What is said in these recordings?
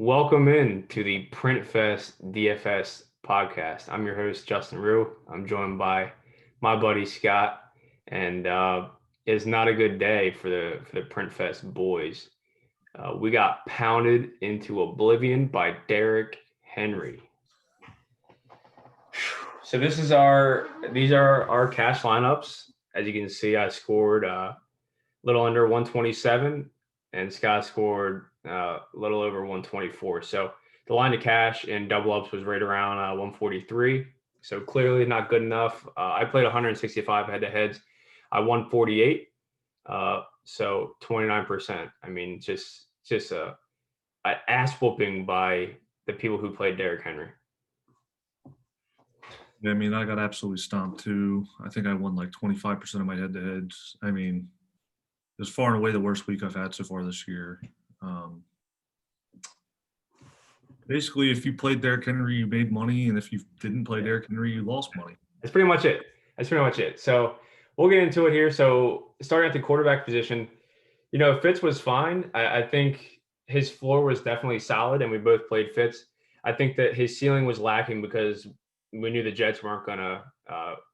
Welcome in to the Printfest DFS podcast. I'm your host, Justin Rue. I'm joined by my buddy Scott, and it's not a good day for the Printfest boys. We got pounded into oblivion by Derrick Henry. So these are our cash lineups. As you can see, I scored a little under 127, and Scott scored a little over 124. So the line to cash in double ups was right around 143. So clearly not good enough. I played 165 head to heads. I won 48. So 29%. I mean, just a ass whooping by the people who played Derrick Henry. Yeah, I mean, I got absolutely stomped too. I think I won like 25% of my head-to-heads. I mean, it was far and away the worst week I've had so far this year. Basically, if you played Derrick Henry, you made money, and if you didn't play Derrick Henry, you lost money. That's pretty much it. So we'll get into it here. So starting at the quarterback position, Fitz was fine. I think his floor was definitely solid, and we both played Fitz. I think that his ceiling was lacking because we knew the Jets weren't going to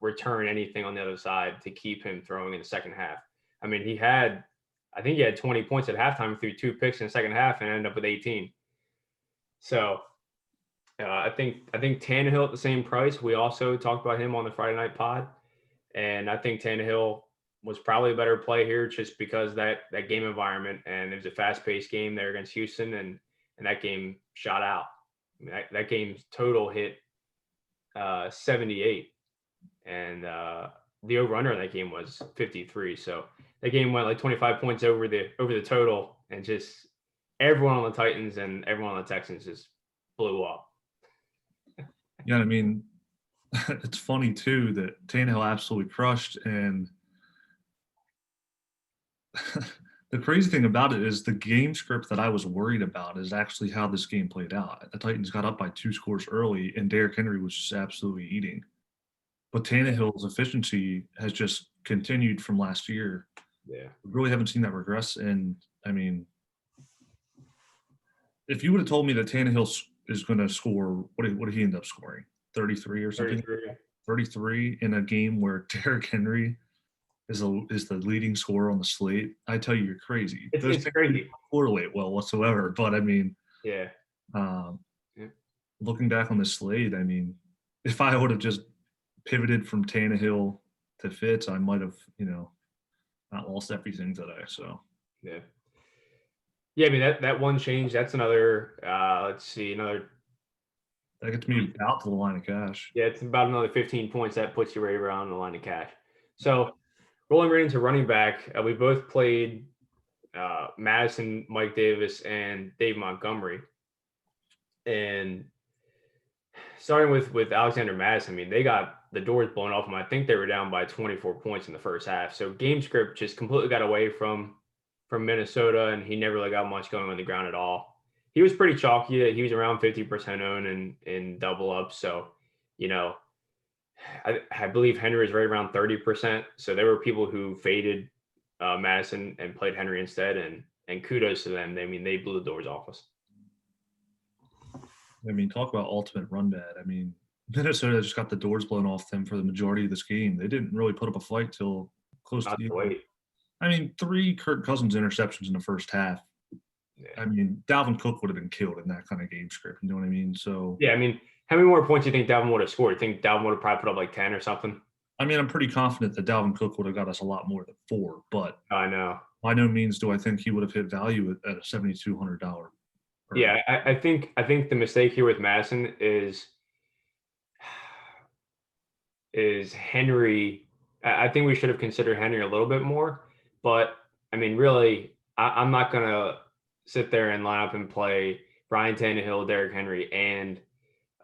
return anything on the other side to keep him throwing in the second half. I mean, I think he had 20 points at halftime through 2 picks in the second half and ended up with 18. So I think Tannehill at the same price. We also talked about him on the Friday night pod, and I think Tannehill was probably a better play here just because that game environment, and it was a fast-paced game there against Houston, and that game shot out. I mean, that game's total hit 78, and the over/under in that game was 53. So that game went like 25 points over the total, and just everyone on the Titans and everyone on the Texans just blew up. Yeah, I mean, it's funny too that Tannehill absolutely crushed, and the crazy thing about it is the game script that I was worried about is actually how this game played out. The Titans got up by 2 scores early, and Derrick Henry was just absolutely eating. But Tannehill's efficiency has just continued from last year. Yeah. We really haven't seen that regress. And I mean, if you would have told me that Tannehill is going to score, what did he end up scoring? 33 or something? 33 in a game where Derrick Henry is the leading scorer on the slate, I tell you, you're crazy. It's crazy. Don't correlate well whatsoever. But I mean, Yeah. Looking back on the slate, I mean, if I would have just pivoted from Tannehill to Fitz, I might have, not lost everything today. So yeah. I mean that one change. That's another. Let's see, another. That gets me out to the line of cash. Yeah, it's about another 15 points. That puts you right around the line of cash. So rolling right into running back, we both played Madison, Mike Davis, and Dave Montgomery. And starting with Alexander Madison, I mean, they got the doors blown off them. I think they were down by 24 points in the first half. So game script just completely got away from Minnesota, and he never really got much going on the ground at all. He was pretty chalky. He was around 50% owned in double up. So, I believe Henry is right around 30%. So there were people who faded Madison and played Henry instead, and kudos to them. I mean, they blew the doors off us. I mean, talk about ultimate run bad. I mean, Minnesota just got the doors blown off them for the majority of this game. They didn't really put up a fight till close to the end. I mean, 3 Kirk Cousins interceptions in the first half. Yeah. I mean, Dalvin Cook would have been killed in that kind of game script. You know what I mean? So yeah, I mean, how many more points do you think Dalvin would have scored? You think Dalvin would have probably put up like 10 or something? I mean, I'm pretty confident that Dalvin Cook would have got us a lot more than 4, but I know. By no means do I think he would have hit value at a $7,200. Yeah, I think the mistake here with Madison is Henry. I think we should have considered Henry a little bit more, but I mean, really, I'm not gonna sit there and line up and play Ryan Tannehill, Derrick Henry, and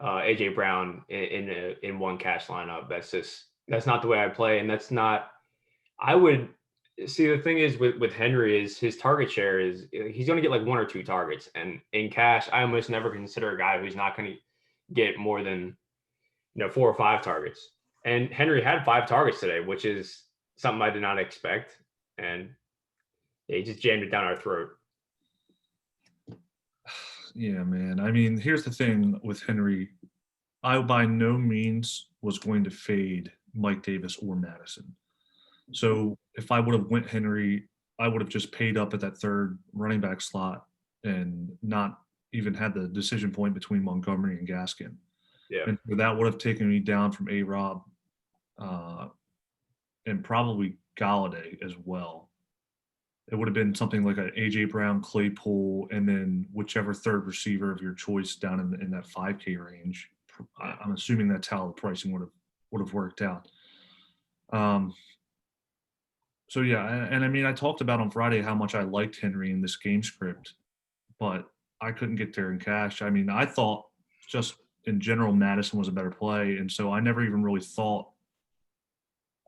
AJ Brown in one cash lineup. That's not the way I play, and that's not. I would see the thing is with Henry is his target share is he's going to get like 1 or 2 targets, and in cash, I almost never consider a guy who's not going to get more than 4 or 5 targets. And Henry had 5 targets today, which is something I did not expect, and he just jammed it down our throat. Yeah, man. I mean, here's the thing with Henry. I by no means was going to fade Mike Davis or Madison. So if I would have went Henry, I would have just paid up at that third running back slot and not even had the decision point between Montgomery and Gaskin. Yeah. And so that would have taken me down from A-Rob and probably Galladay as well. It would have been something like an A.J. Brown, Claypool, and then whichever third receiver of your choice down in that 5K range. I'm assuming that's how the pricing would have worked out. So yeah, and I mean, I talked about on Friday how much I liked Henry in this game script, but I couldn't get there in cash. I mean, I thought just in general Madison was a better play, and so I never even really thought.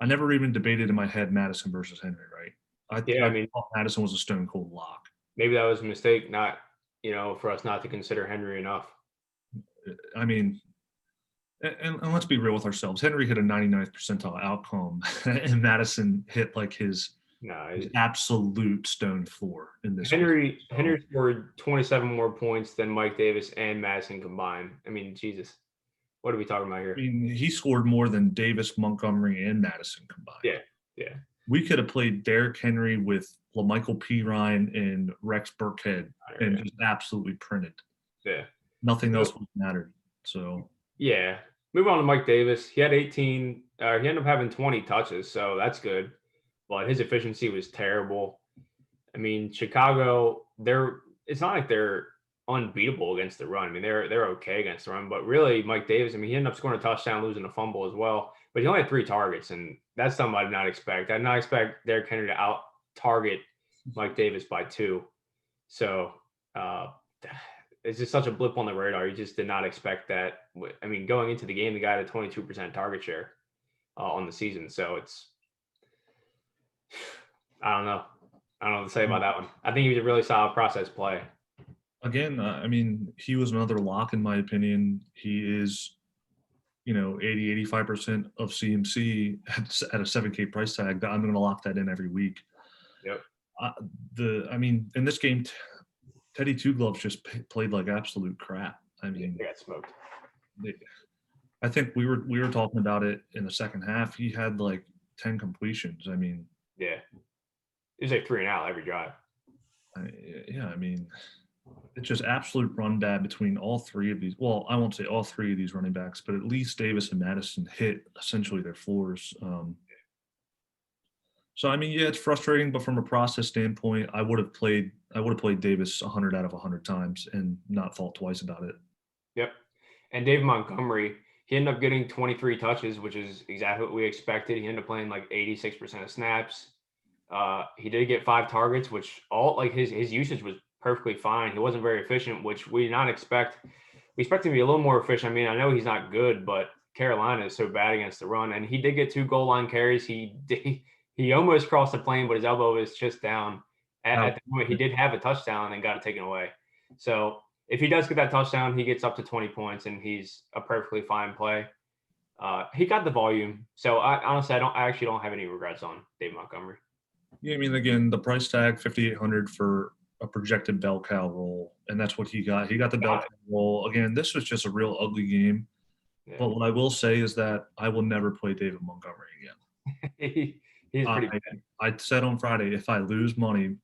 I never even debated in my head Madison versus Henry, right? Yeah, I I mean, thought Madison was a stone cold lock. maybe that was a mistake, not for us not to consider Henry enough. I mean, and let's be real with ourselves. Henry hit a 99th percentile outcome, and Madison hit like his No, absolute stone floor in this game. Henry scored 27 more points than Mike Davis and Madison combined. I mean, Jesus, what are we talking about here? I mean, he scored more than Davis, Montgomery, and Madison combined. Yeah, yeah. We could have played Derrick Henry with LaMichael Pirine and Rex Burkhead and just absolutely printed. Yeah. Nothing else would have mattered. So yeah. Move on to Mike Davis. He had 18. He ended up having 20 touches, so that's good. But his efficiency was terrible. I mean, Chicago, it's not like they're unbeatable against the run. I mean, they're okay against the run, but really Mike Davis, I mean, he ended up scoring a touchdown, losing a fumble as well. But he only had 3 targets, and that's something I did not expect. I did not expect Derrick Henry to out target Mike Davis by 2. So it's just such a blip on the radar. You just did not expect that. I mean, going into the game, the guy had a 22% target share on the season. So I don't know. I don't know what to say about that one. I think he was a really solid process play. Again, I mean, he was another lock in my opinion. He is, 80, 85% of CMC at a 7K price tag. I'm going to lock that in every week. Yep. I mean, in this game, Teddy Two Gloves just played like absolute crap. I mean, they got smoked. I think we were talking about it in the second half. He had like 10 completions. I mean, yeah, it was like 3 and out every drive. I mean, it's just absolute run bad between all 3 of these. Well, I won't say all 3 of these running backs, but at least Davis and Madison hit essentially their floors. So I mean, yeah, it's frustrating, but from a process standpoint, I would have played Davis 100 out of 100 times and not thought twice about it. Yep. And David Montgomery, he ended up getting 23 touches, which is exactly what we expected. He ended up playing like 86% of snaps. He did get 5 targets, which all like his usage was perfectly fine. He wasn't very efficient, which we did not expect. We expect him to be a little more efficient. I mean, I know he's not good, but Carolina is so bad against the run. And he did get 2 goal line carries. He almost crossed the plane, but his elbow was just down. At the moment, he did have a touchdown and got it taken away. So if he does get that touchdown, he gets up to 20 points, and he's a perfectly fine play. He got the volume. So I actually don't have any regrets on Dave Montgomery. Yeah, I mean, again, the price tag 5,800 for a projected bell cow roll, and that's what he got. He got the bell cow roll. Again, this was just a real ugly game. Yeah. But what I will say is that I will never play David Montgomery again. He's pretty bad. I said on Friday, if I lose money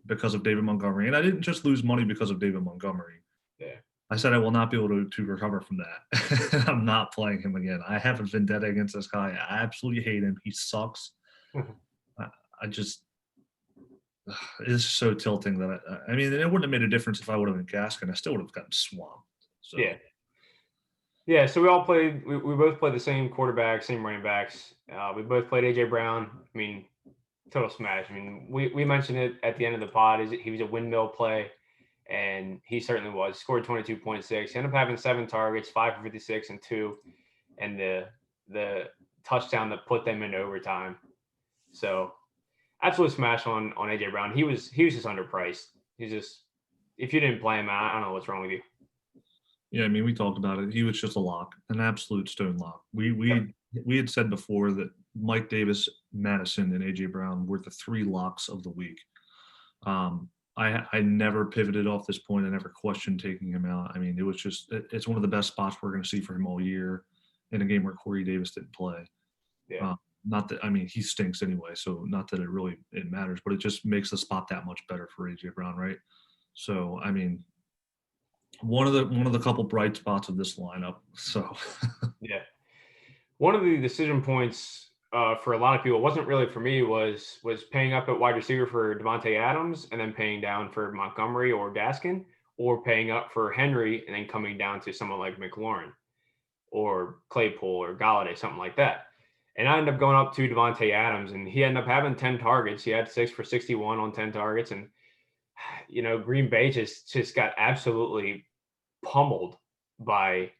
because of David Montgomery, and I didn't just lose money because of David Montgomery. Yeah. I said I will not be able to recover from that. I'm not playing him again. I have a vendetta against this guy. I absolutely hate him. He sucks. It's so tilting that I mean, it wouldn't have made a difference if I would have been Gaskin. I still would have gotten swamped. So. Yeah. Yeah, so we both played the same quarterback, same running backs. We both played A.J. Brown. I mean, total smash. I mean, we mentioned it at the end of the pod. He was a windmill play, and he certainly was. Scored 22.6. He ended up having 7 targets, 5 for 56 and 2, and the touchdown that put them in overtime. So, absolute smash on A.J. Brown. He was just underpriced. He's just, if you didn't play him, I don't know what's wrong with you. Yeah, I mean, we talked about it. He was just a lock, an absolute stone lock. We had said before that Mike Davis, Madison, and A.J. Brown were the 3 locks of the week. I never pivoted off this point. I never questioned taking him out. I mean, it was just it's one of the best spots we're going to see for him all year in a game where Corey Davis didn't play. Yeah. Not that, I mean, he stinks anyway, so not that it matters, but it just makes the spot that much better for AJ Brown, right? So I mean, one of the couple bright spots of this lineup. So Yeah. One of the decision points for a lot of people, wasn't really for me, was paying up at wide receiver for Devontae Adams and then paying down for Montgomery or Gaskin, or paying up for Henry and then coming down to someone like McLaurin or Claypool or Galladay, something like that. And I ended up going up to Devontae Adams, and he ended up having 10 targets. He had 6 for 61 on 10 targets. And, Green Bay just got absolutely pummeled by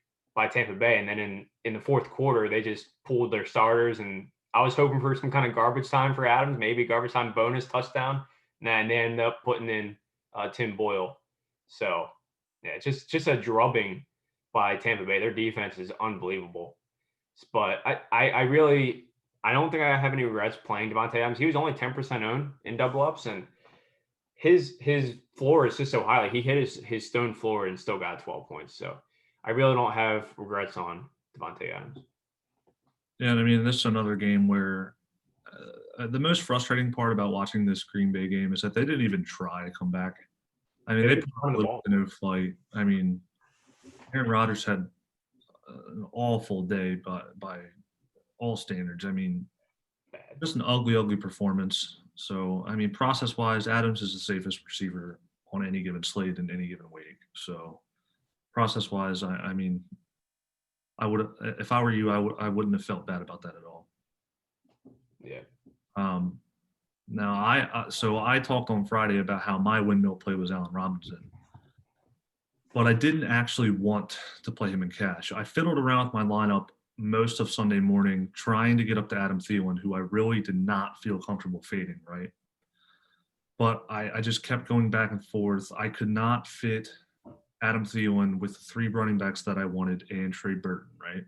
Tampa Bay. And then in the fourth quarter, they just pulled their starters. And I was hoping for some kind of garbage time for Adams, maybe garbage time bonus touchdown. And they ended up putting in Tim Boyle. So, yeah, just a drubbing by Tampa Bay. Their defense is unbelievable. But I don't think I have any regrets playing Devontae Adams. He was only 10% owned in double ups, and his floor is just so high. Like, he hit his stone floor and still got 12 points. So I really don't have regrets on Devontae Adams. yeah, I mean, this is another game where the most frustrating part about watching this Green Bay game is that they didn't even try to come back. I mean, they put up a no fight. I mean, Aaron Rodgers had an awful day by all standards. I mean, just an ugly, ugly performance. So, I mean, process-wise, Adams is the safest receiver on any given slate in any given week. So, process-wise, I mean, I would, if I were you, I wouldn't have felt bad about that at all. Yeah. Now I talked on Friday about how my windmill play was Allen Robinson, but I didn't actually want to play him in cash. I fiddled around with my lineup most of Sunday morning trying to get up to Adam Thielen, who I really did not feel comfortable fading, right? But I just kept going back and forth. I could not fit Adam Thielen with the 3 running backs that I wanted and Trey Burton, right?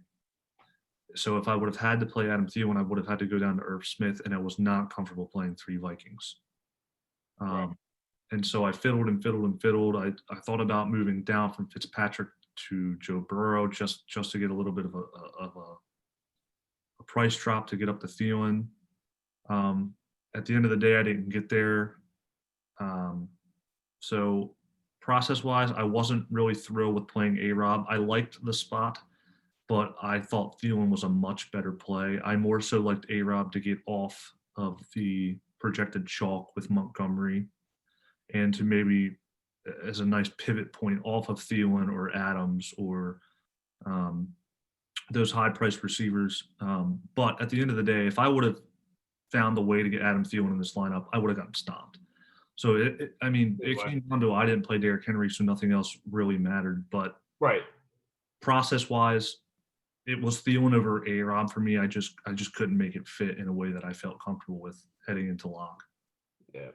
So if I would have had to play Adam Thielen, I would have had to go down to Irv Smith, and I was not comfortable playing 3 Vikings. Right. And so I fiddled and fiddled and fiddled. I thought about moving down from Fitzpatrick to Joe Burrow just to get a little bit of a price drop to get up to Thielen. At the end of the day, I didn't get there. So process-wise, I wasn't really thrilled with playing A-Rob. I liked the spot, but I thought Thielen was a much better play. I more so liked A-Rob to get off of the projected chalk with Montgomery and to maybe as a nice pivot point off of Thielen or Adams or those high-priced receivers. But at the end of the day, if I would have found the way to get Adam Thielen in this lineup, I would have gotten stomped. So, it came down to I didn't play Derrick Henry, so nothing else really mattered. But Right. process-wise, it was Thielen over A-Rob for me. I just couldn't make it fit in a way that I felt comfortable with heading into lock. Yeah.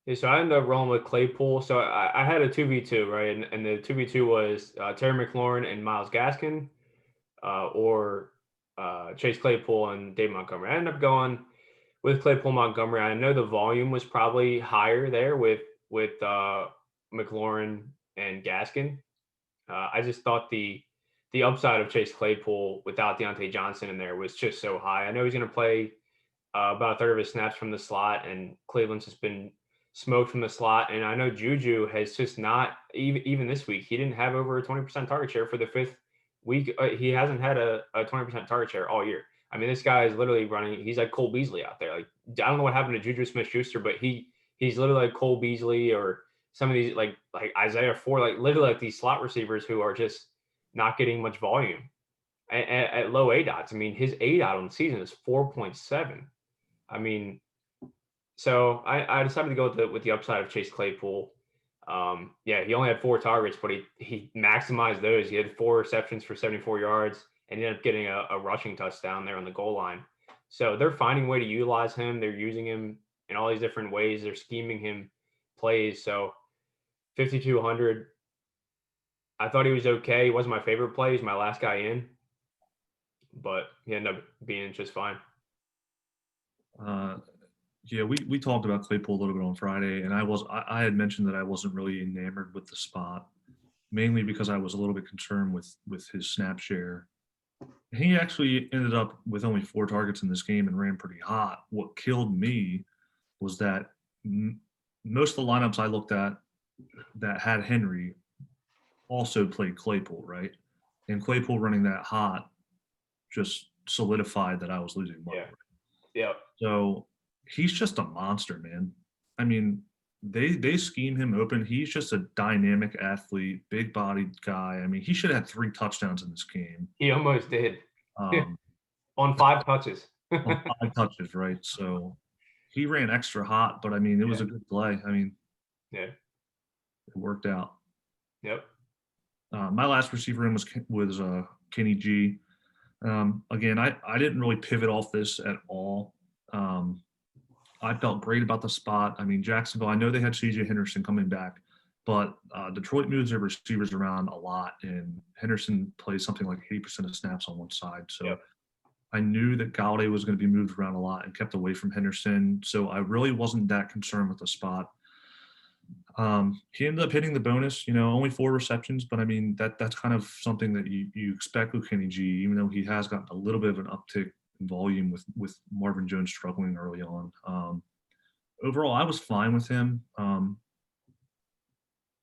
Yeah, so I ended up rolling with Claypool. So I had a 2v2, right? And the 2v2 was Terry McLaurin and Myles Gaskin, or Chase Claypool and Dave Montgomery. I ended up going with Claypool Montgomery. I know the volume was probably higher there with McLaurin and Gaskin. I just thought the upside of Chase Claypool without Deontay Johnson in there was just so high. I know he's going to play about a third of his snaps from the slot, and Cleveland's just been smoked from the slot. And I know Juju has just not, even this week, he didn't have over a 20% target share for the 5th week. He hasn't had a 20% target share all year. I mean, this guy is literally running. He's like Cole Beasley out there. Like, I don't know what happened to Juju Smith-Schuster, but he's literally like Cole Beasley or some of these like Isaiah Ford, like literally like these slot receivers who are just not getting much volume at low ADOTs. I mean, his ADOT on the season is 4.7. I mean, so I decided to go with the upside of Chase Claypool. Yeah, he only had 4 targets, but he maximized those. He had 4 receptions for 74 yards and ended up getting a rushing touchdown there on the goal line. So they're finding a way to utilize him. They're using him in all these different ways. They're scheming him plays. So 5,200. I thought he was okay. He wasn't my favorite play. He's my last guy in, but he ended up being just fine. Yeah, we talked about Claypool a little bit on Friday, and I had mentioned that I wasn't really enamored with the spot, mainly because I was a little bit concerned with his snap share. He actually ended up with only 4 targets in this game and ran pretty hot. What killed me was that most of the lineups I looked at that had Henry also played Claypool, right? And Claypool running that hot just solidified that I was losing money. Yeah. Yep. So he's just a monster, man. I mean, they scheme him open. He's just a dynamic athlete, big bodied guy. I mean, he should have had 3 touchdowns in this game. He almost did. Um, On 5 touches. on 5 touches, right? So he ran extra hot, but I mean, it was Yeah. a good play. I mean, Yeah. it worked out. Yep. My last receiver in was Kenny G. Again, I didn't really pivot off this at all. I felt great about the spot. I mean, Jacksonville, I know they had CJ Henderson coming back, but Detroit moves their receivers around a lot, and Henderson plays something like 80% of snaps on one side. So Yep. I knew that Galladay was going to be moved around a lot and kept away from Henderson. So I really wasn't that concerned with the spot. He ended up hitting the bonus, only 4 receptions, but I mean that's kind of something that you expect with Kenny G, even though he has gotten a little bit of an uptick in volume with Marvin Jones struggling early on. Overall, I was fine with him.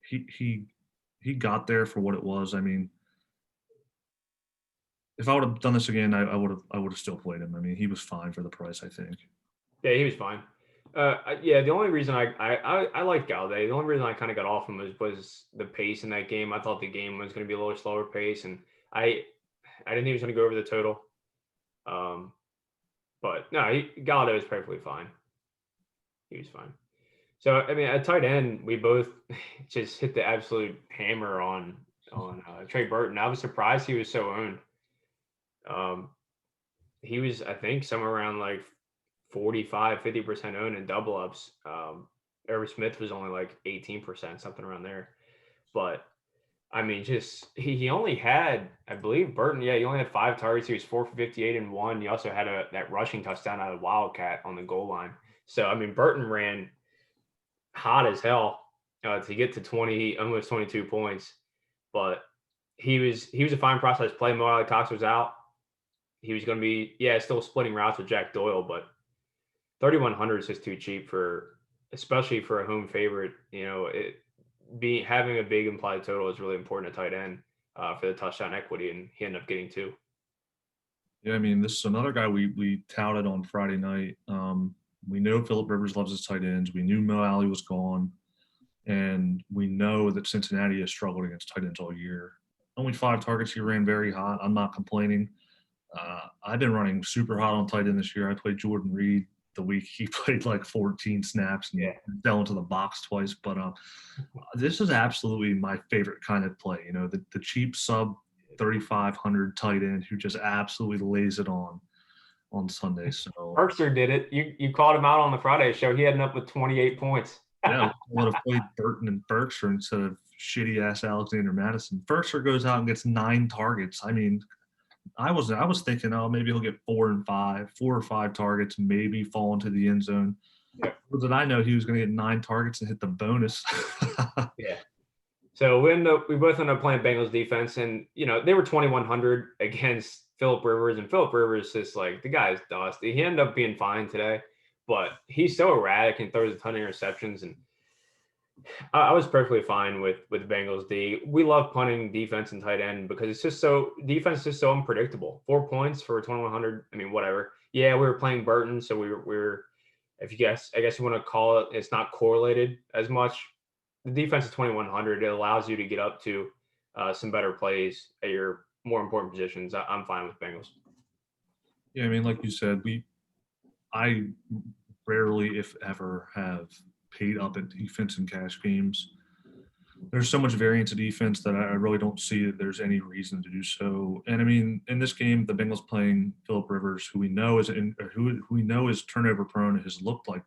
He got there for what it was. I mean, if I would have done this again, I would have still played him. I mean, he was fine for the price, I think. Yeah, he was fine. Yeah, the only reason I like Galladay, the only reason I kind of got off him was the pace in that game. I thought the game was going to be a little slower pace, and I didn't think he was going to go over the total. But no, Galladay was perfectly fine. He was fine. So I mean, at tight end, we both just hit the absolute hammer on Trey Burton. I was surprised he was so owned. Um, he was, I think, somewhere around like 45-50% owned in double ups. Irv Smith was only like 18%, something around there. But I mean, just he only had, I believe, Burton. Yeah, he only had 5 targets. He was 4 for 58 and one. He also had that rushing touchdown out of Wildcat on the goal line. So I mean, Burton ran hot as hell to get to 20, almost 22 points. But he was a fine process play. Mo Ali Cox was out. He was going to be still splitting routes with Jack Doyle, but 3,100 is just too cheap especially for a home favorite. Having a big implied total is really important at tight end for the touchdown equity, and he ended up getting 2. Yeah, I mean, this is another guy we touted on Friday night. We know Philip Rivers loves his tight ends. We knew Mo Alley was gone, and we know that Cincinnati has struggled against tight ends all year. Only 5 targets. He ran very hot. I'm not complaining. I've been running super hot on tight end this year. I played Jordan Reed the week he played like 14 snaps and fell into the box twice. But this is absolutely my favorite kind of play. The cheap sub 3,500 tight end who just absolutely lays it on Sunday. So Berkshire did it. You called him out on the Friday show. He ended up with 28 points. Yeah, I would have played Burton and Berkshire instead of shitty ass Alexander Madison. Berkshire goes out and gets 9 targets. I mean, I was thinking, oh, maybe he'll get 4 or 5 targets, maybe fall into the end zone. Yeah. But did I know he was going to get 9 targets and hit the bonus? Yeah. So we both ended up playing Bengals defense, and they were 2,100 against Philip Rivers, and Philip Rivers is like, the guy's dust. He ended up being fine today, but he's so erratic and throws a ton of interceptions. And I was perfectly fine with Bengals D. We love punting defense and tight end because it's just defense is just so unpredictable. 4 points for 2,100. I mean, whatever. Yeah, we were playing Burton, so we were I guess you want to call it, it's not correlated as much. The defense is 2,100. It allows you to get up to some better plays at your more important positions. I'm fine with Bengals. Yeah, I mean, like you said, I rarely, if ever, have paid up at defense in cash games. There's so much variance of defense that I really don't see that there's any reason to do so. And I mean, in this game, the Bengals playing Philip Rivers, who we know is turnover prone, has looked like,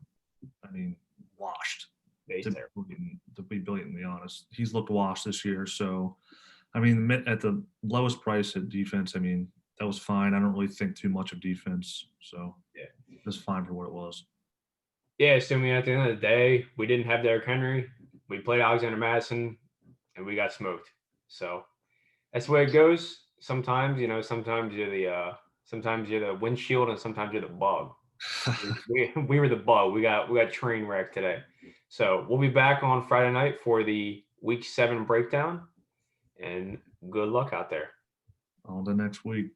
I mean, washed. To be blatantly honest, he's looked washed this year. So, I mean, at the lowest price at defense, I mean, that was fine. I don't really think too much of defense, so yeah, it was fine for what it was. Yeah, so I mean, at the end of the day, we didn't have Derrick Henry. We played Alexander Madison, and we got smoked. So that's the way it goes. Sometimes, sometimes you're the windshield, and sometimes you're the bug. We were the bug. We got train wrecked today. So we'll be back on Friday night for the Week 7 breakdown, and good luck out there. On to next week.